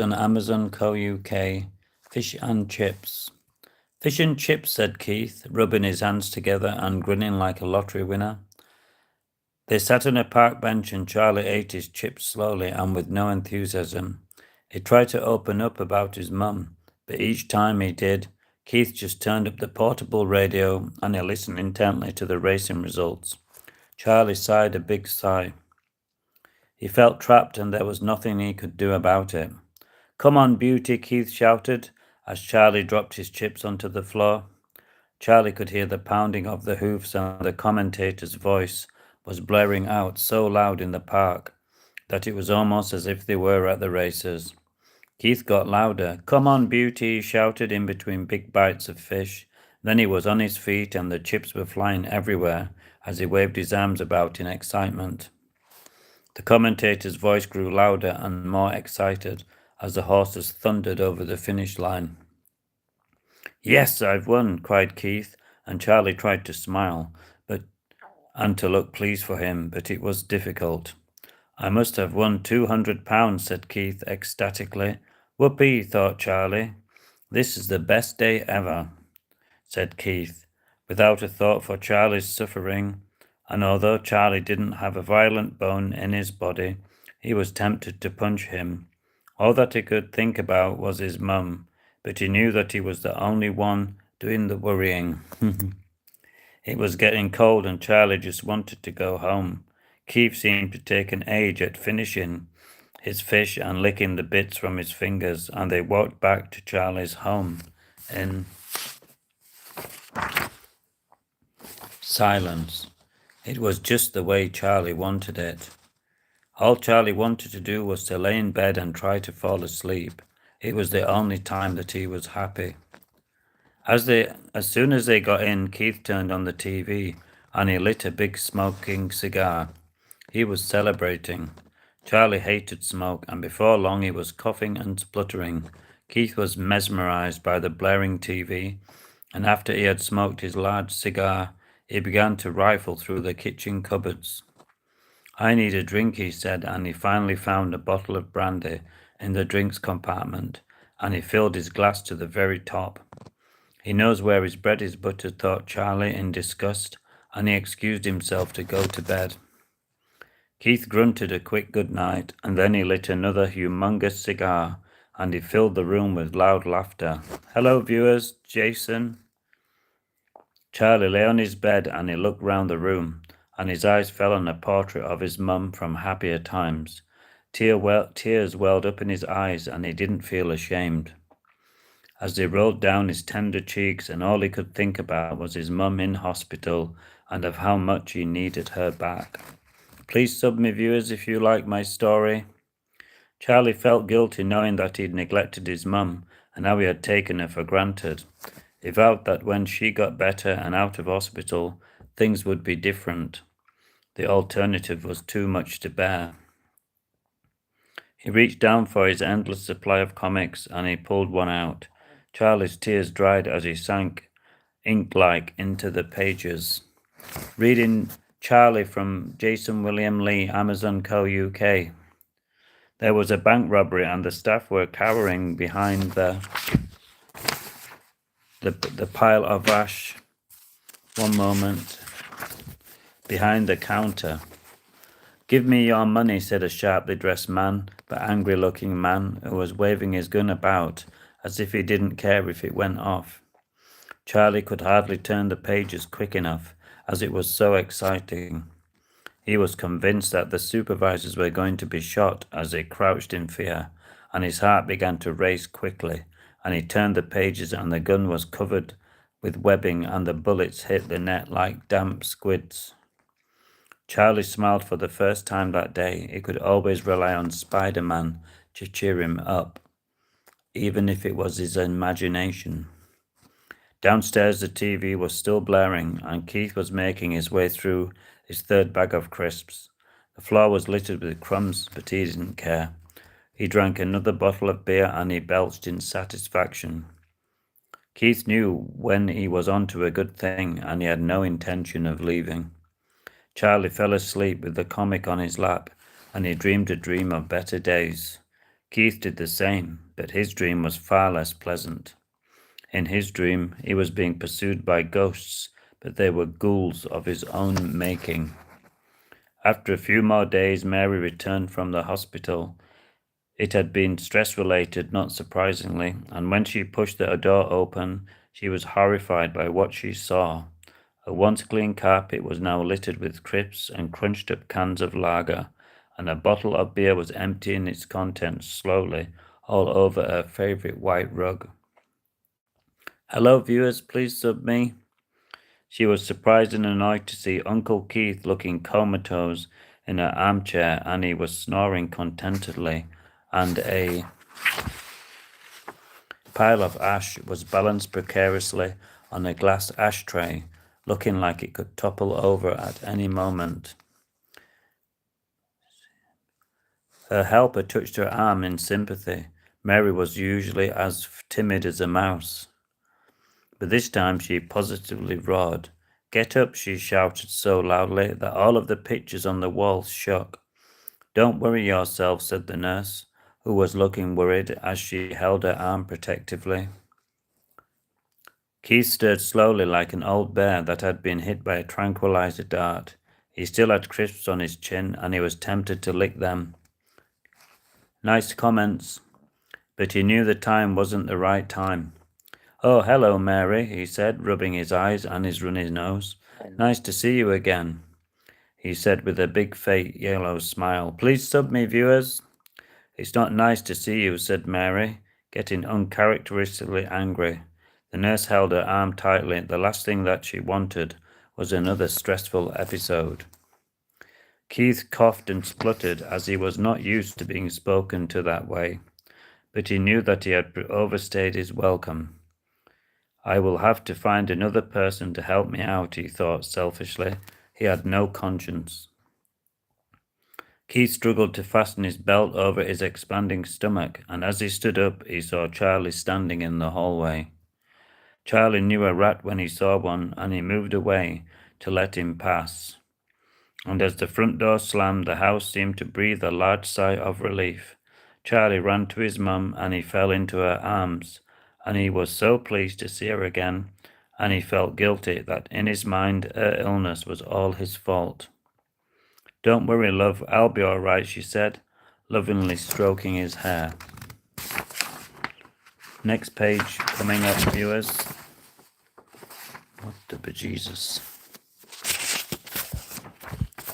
on Amazon Co. UK, Fish and Chips. Fish and chips, said Keith, rubbing his hands together and grinning like a lottery winner. They sat on a park bench and Charlie ate his chips slowly and with no enthusiasm. He tried to open up about his mum, but each time he did, Keith just turned up the portable radio and he listened intently to the racing results. Charlie sighed a big sigh. He felt trapped and there was nothing he could do about it. Come on, Beauty, Keith shouted as Charlie dropped his chips onto the floor. Charlie could hear the pounding of the hoofs and the commentator's voice was blaring out so loud in the park that it was almost as if they were at the races. Keith got louder. Come on, Beauty, he shouted in between big bites of fish. Then he was on his feet and the chips were flying everywhere as he waved his arms about in excitement. The commentator's voice grew louder and more excited as the horses thundered over the finish line. Yes, I've won, cried Keith, and Charlie tried to smile and to look pleased for him, but it was difficult. I must have won £200, said Keith ecstatically. Whoopee, thought Charlie. This is the best day ever, said Keith, without a thought for Charlie's suffering, and although Charlie didn't have a violent bone in his body, he was tempted to punch him. All that he could think about was his mum, but he knew that he was the only one doing the worrying. It was getting cold and Charlie just wanted to go home. Keith seemed to take an age at finishing his fish and licking the bits from his fingers, and they walked back to Charlie's home in silence. It was just the way Charlie wanted it. All Charlie wanted to do was to lay in bed and try to fall asleep. It was the only time that he was happy. As soon as they got in, Keith turned on the TV and he lit a big smoking cigar. He was celebrating. Charlie hated smoke, and before long he was coughing and spluttering. Keith was mesmerized by the blaring TV, and after he had smoked his large cigar, he began to rifle through the kitchen cupboards. I need a drink, he said, and he finally found a bottle of brandy in the drinks compartment, and he filled his glass to the very top. He knows where his bread is buttered, thought Charlie in disgust, and he excused himself to go to bed. Keith grunted a quick good night, and then he lit another humongous cigar, and he filled the room with loud laughter. Hello, viewers, Jason. Charlie lay on his bed and he looked round the room, and his eyes fell on a portrait of his mum from happier times. Tears welled up in his eyes, and he didn't feel ashamed. As they rolled down his tender cheeks, and all he could think about was his mum in hospital and of how much he needed her back. Please sub me, viewers, if you like my story. Charlie felt guilty knowing that he'd neglected his mum and how he had taken her for granted. He vowed that when she got better and out of hospital, things would be different. The alternative was too much to bear. He reached down for his endless supply of comics and he pulled one out. Charlie's tears dried as he sank ink-like into the pages. Reading Charlie from Jason William Lee, Amazon Co. UK. There was a bank robbery and the staff were cowering behind the pile of ash. One moment. Behind the counter. Give me your money, said a sharply dressed man, but angry-looking man who was waving his gun about as if he didn't care if it went off. Charlie could hardly turn the pages quick enough, as it was so exciting. He was convinced that the supervisors were going to be shot as they crouched in fear, and his heart began to race quickly, and he turned the pages and the gun was covered with webbing and the bullets hit the net like damp squids. Charlie smiled for the first time that day. He could always rely on Spider-Man to cheer him up, even if it was his imagination. Downstairs the TV was still blaring, and Keith was making his way through his third bag of crisps. The floor was littered with crumbs, but he didn't care. He drank another bottle of beer and he belched in satisfaction. Keith knew when he was on to a good thing, and he had no intention of leaving. Charlie fell asleep with the comic on his lap, and he dreamed a dream of better days. Keith did the same, but his dream was far less pleasant. In his dream, he was being pursued by ghosts, but they were ghouls of his own making. After a few more days, Mary returned from the hospital. It had been stress-related, not surprisingly, and when she pushed the door open, she was horrified by what she saw. A once clean carpet was now littered with crisps and crunched-up cans of lager, and a bottle of beer was emptying its contents slowly all over her favorite white rug. "Hello, viewers, please sub me." She was surprised and annoyed to see Uncle Keith looking comatose in her armchair. Annie was snoring contentedly, and a pile of ash was balanced precariously on a glass ashtray, looking like it could topple over at any moment. Her helper touched her arm in sympathy. Mary was usually as timid as a mouse, but this time she positively roared. "Get up," she shouted so loudly that all of the pictures on the walls shook. "Don't worry yourself," said the nurse, who was looking worried as she held her arm protectively. Keith stirred slowly like an old bear that had been hit by a tranquilizer dart. He still had crisps on his chin, and he was tempted to lick them. Nice comments, but he knew the time wasn't the right time. "Oh, hello, Mary," he said, rubbing his eyes and his runny nose. "Nice to see you again," he said with a big fake yellow smile. "Please sub me, viewers." "It's not nice to see you," said Mary, getting uncharacteristically angry. The nurse held her arm tightly. The last thing that she wanted was another stressful episode. Keith coughed and spluttered as he was not used to being spoken to that way, but he knew that he had overstayed his welcome. "I will have to find another person to help me out," he thought selfishly. He had no conscience. Keith struggled to fasten his belt over his expanding stomach, and as he stood up, he saw Charlie standing in the hallway. Charlie knew a rat when he saw one, and he moved away to let him pass. And as the front door slammed, the house seemed to breathe a large sigh of relief. Charlie ran to his mum, and he fell into her arms, and he was so pleased to see her again, and he felt guilty that in his mind her illness was all his fault. "Don't worry, love, I'll be all right," she said, lovingly stroking his hair. Next page coming up, viewers. What the bejesus?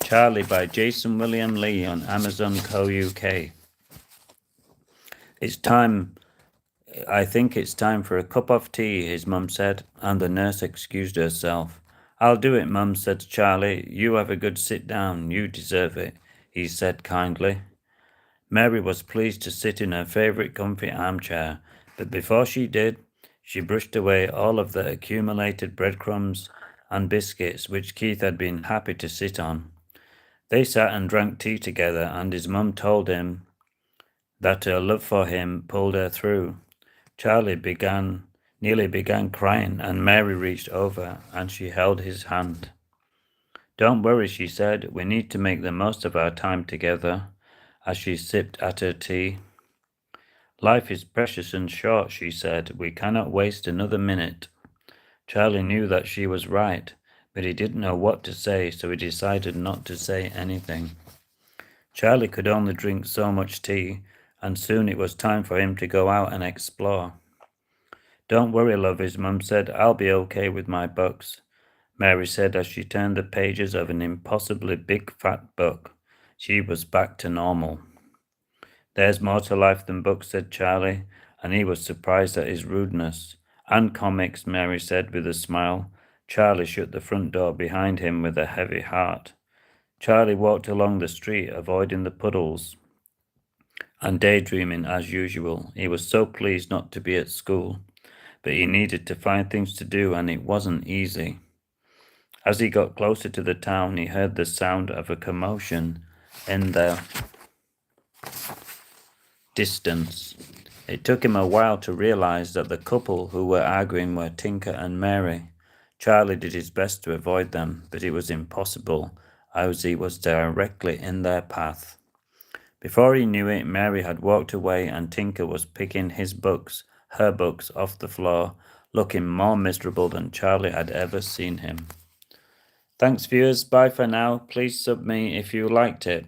Charlie by Jason William Lee on Amazon Co. UK. I think it's time for a cup of tea," his mum said, and the nurse excused herself. "I'll do it, Mum," said Charlie. "You have a good sit down. You deserve it," he said kindly. Mary was pleased to sit in her favourite comfy armchair, but before she did, she brushed away all of the accumulated breadcrumbs and biscuits which Keith had been happy to sit on. They sat and drank tea together, and his mum told him that her love for him pulled her through. Charlie nearly began crying, and Mary reached over and she held his hand. "Don't worry," she said. "We need to make the most of our time together," as she sipped at her tea. "Life is precious and short," she said. "We cannot waste another minute." Charlie knew that she was right, but he didn't know what to say, so he decided not to say anything. Charlie could only drink so much tea, and soon it was time for him to go out and explore. "Don't worry, love," his mum said. "I'll be okay with my books," Mary said as she turned the pages of an impossibly big fat book. She was back to normal. "There's more to life than books," said Charlie, and he was surprised at his rudeness. "And comics," Mary said with a smile. Charlie shut the front door behind him with a heavy heart. Charlie walked along the street, avoiding the puddles and daydreaming as usual. He was so pleased not to be at school, but he needed to find things to do, and it wasn't easy. As he got closer to the town, he heard the sound of a commotion in the distance. It took him a while to realize that the couple who were arguing were Tinker and Mary. Charlie did his best to avoid them, but it was impossible, as he was directly in their path. Before he knew it, Mary had walked away and Tinker was picking her books, off the floor, looking more miserable than Charlie had ever seen him. Thanks, viewers. Bye for now. Please sub me if you liked it.